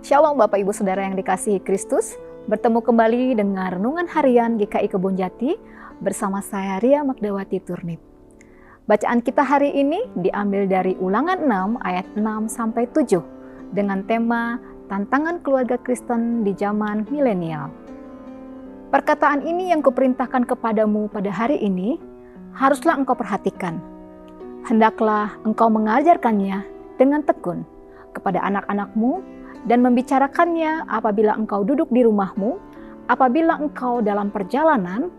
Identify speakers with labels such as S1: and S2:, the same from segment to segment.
S1: Shalom Bapak Ibu Saudara yang dikasihi Kristus. Bertemu kembali dengan Renungan Harian GKI Kebonjati bersama saya Ria Magdawati Turnip. Bacaan kita hari ini diambil dari Ulangan 6 ayat 6-7 dengan tema Tantangan Keluarga Kristen di Zaman Milenial. Perkataan ini yang kuperintahkan kepadamu pada hari ini haruslah engkau perhatikan. Hendaklah engkau mengajarkannya dengan tekun kepada anak-anakmu dan membicarakannya apabila engkau duduk di rumahmu, apabila engkau dalam perjalanan,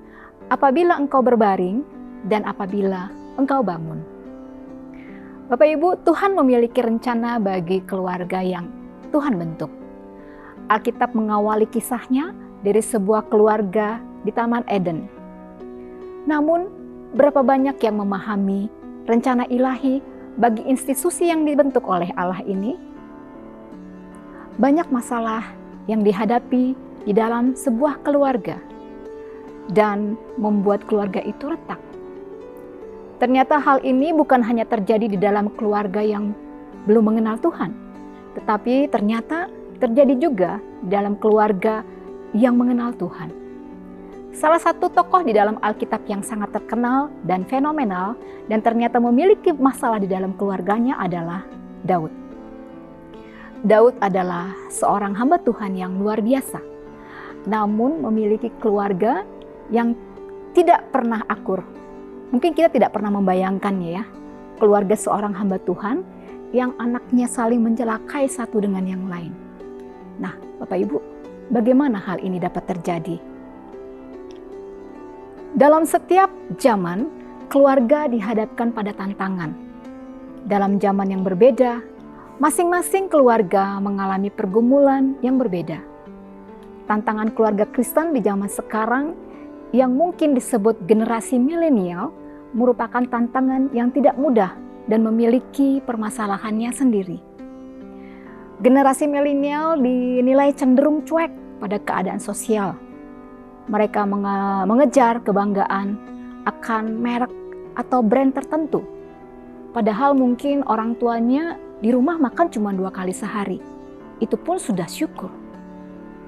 S1: apabila engkau berbaring, dan apabila engkau bangun. Bapak Ibu, Tuhan memiliki rencana bagi keluarga yang Tuhan bentuk. Alkitab mengawali kisahnya dari sebuah keluarga di Taman Eden. Namun, berapa banyak yang memahami rencana ilahi bagi institusi yang dibentuk oleh Allah ini? Banyak masalah yang dihadapi di dalam sebuah keluarga dan membuat keluarga itu retak. Ternyata hal ini bukan hanya terjadi di dalam keluarga yang belum mengenal Tuhan, tetapi ternyata terjadi juga di dalam keluarga yang mengenal Tuhan. Salah satu tokoh di dalam Alkitab yang sangat terkenal dan fenomenal dan ternyata memiliki masalah di dalam keluarganya adalah Daud. Daud adalah seorang hamba Tuhan yang luar biasa, namun memiliki keluarga yang tidak pernah akur. Mungkin kita tidak pernah membayangkannya ya, keluarga seorang hamba Tuhan yang anaknya saling mencelakai satu dengan yang lain. Nah, Bapak Ibu, bagaimana hal ini dapat terjadi? Dalam setiap zaman, keluarga dihadapkan pada tantangan. Dalam zaman yang berbeda, masing-masing keluarga mengalami pergumulan yang berbeda. Tantangan keluarga Kristen di zaman sekarang yang mungkin disebut generasi milenial merupakan tantangan yang tidak mudah dan memiliki permasalahannya sendiri. Generasi milenial dinilai cenderung cuek pada keadaan sosial. Mereka mengejar kebanggaan akan merek atau brand tertentu. Padahal mungkin orang tuanya di rumah makan cuma 2 kali sehari. Itu pun sudah syukur.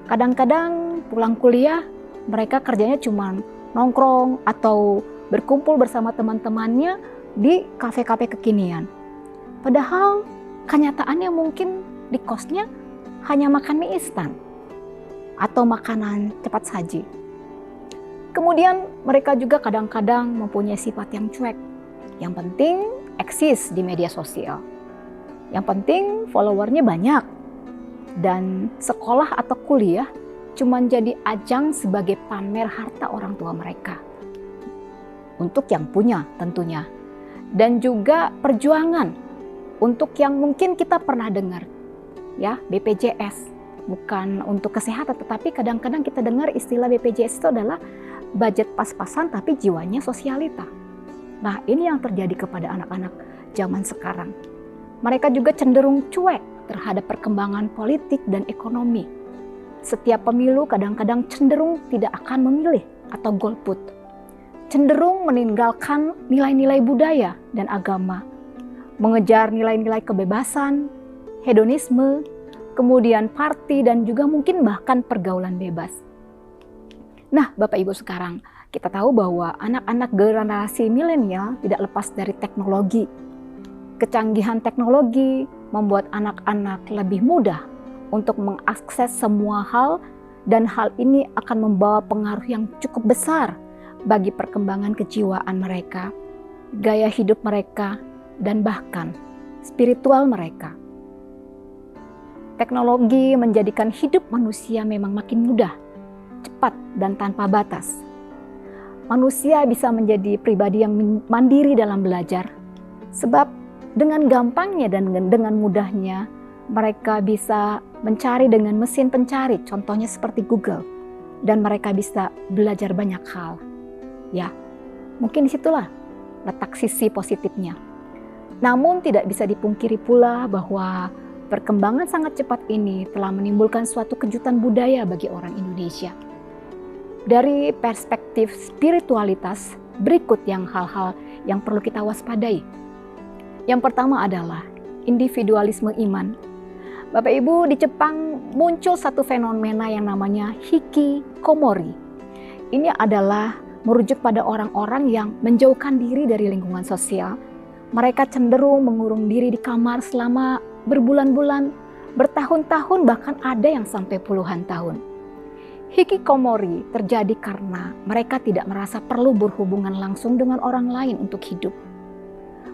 S1: Kadang-kadang pulang kuliah, mereka kerjanya cuma nongkrong atau berkumpul bersama teman-temannya di kafe-kafe kekinian. Padahal kenyataannya mungkin di kosnya hanya makan mie instan atau makanan cepat saji. Kemudian mereka juga kadang-kadang mempunyai sifat yang cuek. Yang penting eksis di media sosial. Yang penting followernya banyak. Dan sekolah atau kuliah cuma jadi ajang sebagai pamer harta orang tua mereka. Untuk yang punya tentunya. Dan juga perjuangan untuk yang mungkin kita pernah dengar. Ya, BPJS. Bukan untuk kesehatan, tetapi kadang-kadang kita dengar istilah BPJS itu adalah budget pas-pasan tapi jiwanya sosialita. Nah, ini yang terjadi kepada anak-anak zaman sekarang. Mereka juga cenderung cuek terhadap perkembangan politik dan ekonomi. Setiap pemilu kadang-kadang cenderung tidak akan memilih atau golput. Cenderung meninggalkan nilai-nilai budaya dan agama. Mengejar nilai-nilai kebebasan, hedonisme, kemudian parti dan juga mungkin bahkan pergaulan bebas. Nah, Bapak Ibu sekarang, kita tahu bahwa anak-anak generasi milenial tidak lepas dari teknologi. Kecanggihan teknologi membuat anak-anak lebih mudah untuk mengakses semua hal dan hal ini akan membawa pengaruh yang cukup besar bagi perkembangan kejiwaan mereka, gaya hidup mereka, dan bahkan spiritual mereka. Teknologi menjadikan hidup manusia memang makin mudah, cepat, dan tanpa batas. Manusia bisa menjadi pribadi yang mandiri dalam belajar, sebab dengan gampangnya dan dengan mudahnya mereka bisa mencari dengan mesin pencari, contohnya seperti Google, dan mereka bisa belajar banyak hal. Ya, mungkin disitulah letak sisi positifnya. Namun tidak bisa dipungkiri pula bahwa perkembangan sangat cepat ini telah menimbulkan suatu kejutan budaya bagi orang Indonesia. Dari perspektif spiritualitas, berikut hal-hal yang perlu kita waspadai. Yang pertama adalah individualisme iman. Bapak Ibu, di Jepang muncul satu fenomena yang namanya hikikomori. Ini adalah merujuk pada orang-orang yang menjauhkan diri dari lingkungan sosial. Mereka cenderung mengurung diri di kamar selama berbulan-bulan, bertahun-tahun, bahkan ada yang sampai puluhan tahun. Hikikomori terjadi karena mereka tidak merasa perlu berhubungan langsung dengan orang lain untuk hidup.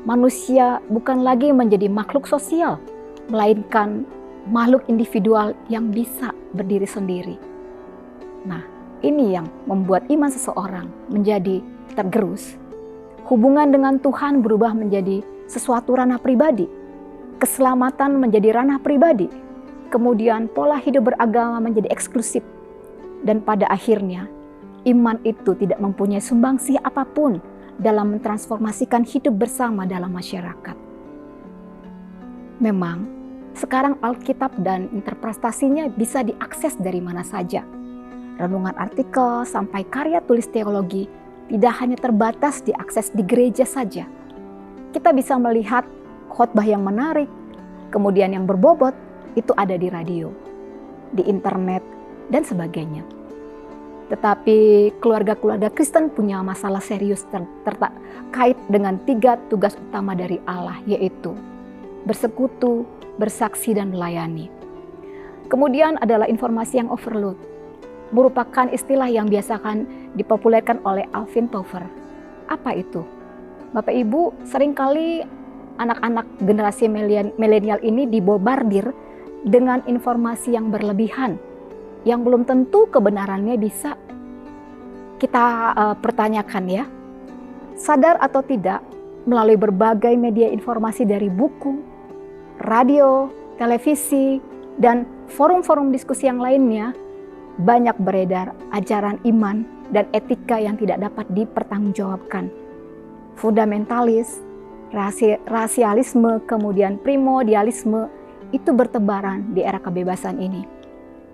S1: Manusia bukan lagi menjadi makhluk sosial, melainkan makhluk individual yang bisa berdiri sendiri. Nah, ini yang membuat iman seseorang menjadi tergerus. Hubungan dengan Tuhan berubah menjadi sesuatu ranah pribadi. Keselamatan menjadi ranah pribadi. Kemudian pola hidup beragama menjadi eksklusif. Dan pada akhirnya, iman itu tidak mempunyai sumbangsih apapun dalam mentransformasikan hidup bersama dalam masyarakat. Memang, sekarang Alkitab dan interpretasinya bisa diakses dari mana saja. Renungan artikel sampai karya tulis teologi tidak hanya terbatas diakses di gereja saja. Kita bisa melihat khotbah yang menarik, kemudian yang berbobot, itu ada di radio, di internet, dan sebagainya. Tetapi keluarga-keluarga Kristen punya masalah serius terkait dengan 3 tugas utama dari Allah, yaitu bersekutu, bersaksi, dan melayani. Kemudian adalah informasi yang overload, merupakan istilah yang biasakan dipopulerkan oleh Alvin Toffler. Apa itu? Bapak Ibu, seringkali anak-anak generasi milenial ini dibombardir dengan informasi yang berlebihan, yang belum tentu kebenarannya bisa kita pertanyakan ya. Sadar atau tidak, melalui berbagai media informasi dari buku, radio, televisi, dan forum-forum diskusi yang lainnya, banyak beredar ajaran iman dan etika yang tidak dapat dipertanggungjawabkan. Fundamentalis, rasialisme, kemudian primordialisme itu bertebaran di era kebebasan ini.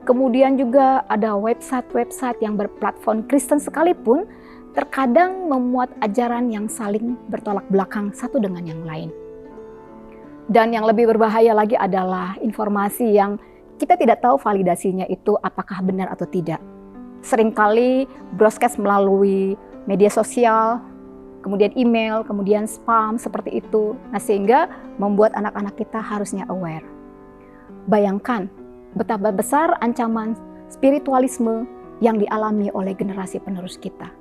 S1: Kemudian juga ada website-website yang berplatform Kristen sekalipun terkadang memuat ajaran yang saling bertolak belakang satu dengan yang lain. Dan yang lebih berbahaya lagi adalah informasi yang kita tidak tahu validasinya itu apakah benar atau tidak. Seringkali broadcast melalui media sosial, kemudian email, kemudian spam seperti itu. Nah, sehingga membuat anak-anak kita harusnya aware. Bayangkan betapa besar ancaman spiritualisme yang dialami oleh generasi penerus kita.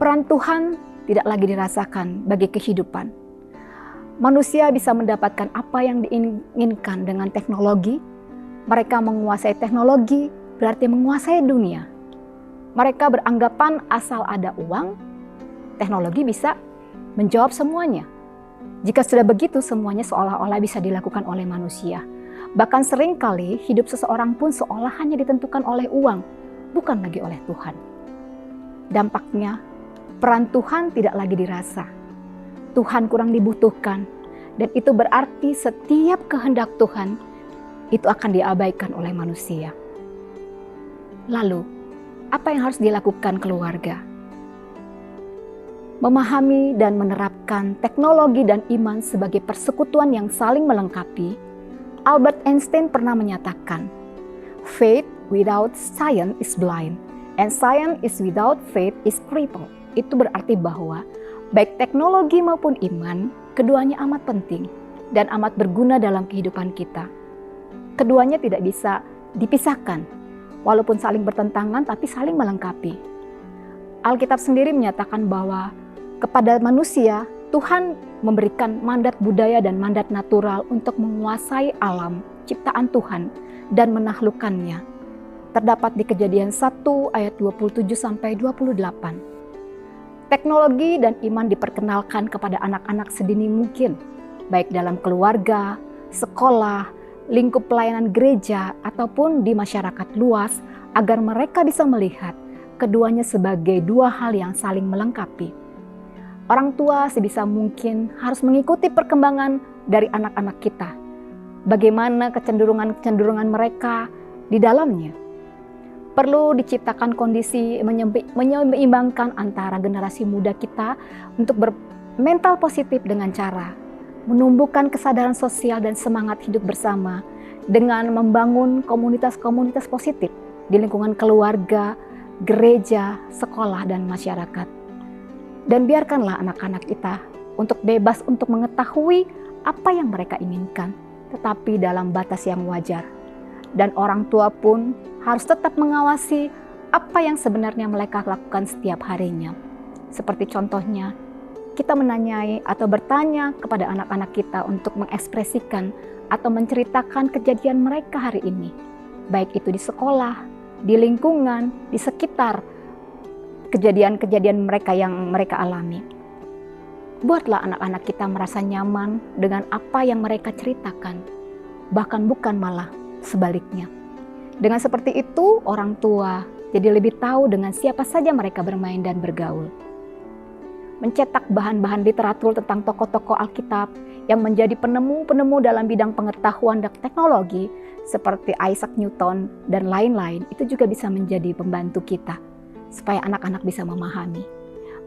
S1: Peran Tuhan tidak lagi dirasakan bagi kehidupan. Manusia bisa mendapatkan apa yang diinginkan dengan teknologi. Mereka menguasai teknologi berarti menguasai dunia. Mereka beranggapan asal ada uang, teknologi bisa menjawab semuanya. Jika sudah begitu, semuanya seolah-olah bisa dilakukan oleh manusia. Bahkan seringkali hidup seseorang pun seolah hanya ditentukan oleh uang, bukan lagi oleh Tuhan. Dampaknya, peran Tuhan tidak lagi dirasa. Tuhan kurang dibutuhkan, dan itu berarti setiap kehendak Tuhan itu akan diabaikan oleh manusia. Lalu, apa yang harus dilakukan keluarga? Memahami dan menerapkan teknologi dan iman sebagai persekutuan yang saling melengkapi. Albert Einstein pernah menyatakan, "Faith without science is blind, and science is without faith is crippled." Itu berarti bahwa baik teknologi maupun iman, keduanya amat penting dan amat berguna dalam kehidupan kita. Keduanya tidak bisa dipisahkan, walaupun saling bertentangan tapi saling melengkapi. Alkitab sendiri menyatakan bahwa kepada manusia, Tuhan memberikan mandat budaya dan mandat natural untuk menguasai alam ciptaan Tuhan dan menaklukkannya. Terdapat di Kejadian 1 ayat 27-28. Teknologi dan iman diperkenalkan kepada anak-anak sedini mungkin, baik dalam keluarga, sekolah, lingkup pelayanan gereja, ataupun di masyarakat luas, agar mereka bisa melihat keduanya sebagai dua hal yang saling melengkapi. Orang tua sebisa mungkin harus mengikuti perkembangan dari anak-anak kita. Bagaimana kecenderungan-kecenderungan mereka di dalamnya. Perlu diciptakan kondisi menyeimbangkan antara generasi muda kita untuk bermental positif dengan cara menumbuhkan kesadaran sosial dan semangat hidup bersama dengan membangun komunitas-komunitas positif di lingkungan keluarga, gereja, sekolah, dan masyarakat. Dan biarkanlah anak-anak kita untuk bebas untuk mengetahui apa yang mereka inginkan, tetapi dalam batas yang wajar. Dan orang tua pun harus tetap mengawasi apa yang sebenarnya mereka lakukan setiap harinya. Seperti contohnya, kita menanyai atau bertanya kepada anak-anak kita untuk mengekspresikan atau menceritakan kejadian mereka hari ini, baik itu di sekolah, di lingkungan, di sekitar kejadian-kejadian mereka yang mereka alami. Buatlah anak-anak kita merasa nyaman dengan apa yang mereka ceritakan, bahkan bukan malah sebaliknya. Dengan seperti itu, orang tua jadi lebih tahu dengan siapa saja mereka bermain dan bergaul. Mencetak bahan-bahan literatur tentang tokoh-tokoh Alkitab yang menjadi penemu-penemu dalam bidang pengetahuan dan teknologi seperti Isaac Newton dan lain-lain, itu juga bisa menjadi pembantu kita supaya anak-anak bisa memahami.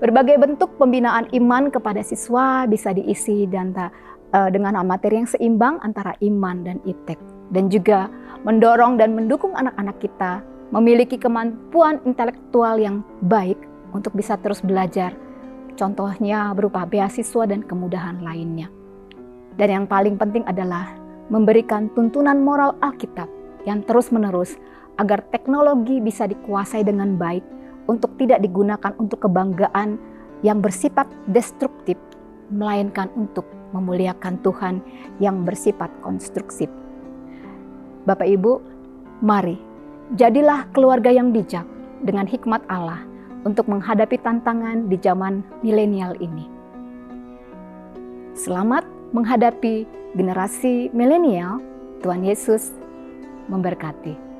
S1: Berbagai bentuk pembinaan iman kepada siswa bisa diisi dengan materi yang seimbang antara iman dan iptek, dan juga mendorong dan mendukung anak-anak kita memiliki kemampuan intelektual yang baik untuk bisa terus belajar, contohnya berupa beasiswa dan kemudahan lainnya. Dan yang paling penting adalah memberikan tuntunan moral Alkitab yang terus-menerus agar teknologi bisa dikuasai dengan baik untuk tidak digunakan untuk kebanggaan yang bersifat destruktif, melainkan untuk memuliakan Tuhan yang bersifat konstruksif. Bapak Ibu, mari jadilah keluarga yang bijak dengan hikmat Allah untuk menghadapi tantangan di zaman milenial ini. Selamat menghadapi generasi milenial. Tuhan Yesus memberkati.